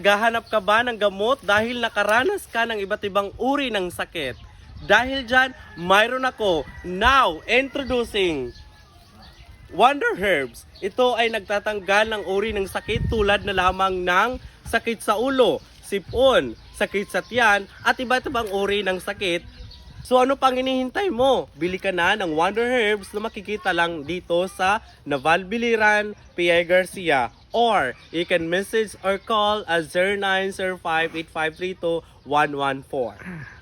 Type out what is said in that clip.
Naghahanap ka ba ng gamot dahil nakaranas ka ng iba't ibang uri ng sakit? Dahil dyan, mayroon ako now introducing Wonder Herbs. Ito ay nagtatanggal ng uri ng sakit tulad na lamang ng sakit sa ulo, sipon, sakit sa tiyan, at iba't ibang uri ng sakit. So ano pang hinihintay mo? Bili ka na ng Wonder Herbs na makikita lang dito sa Naval Biliran, P.I. Garcia. Or you can message or call at 0905-8532-114.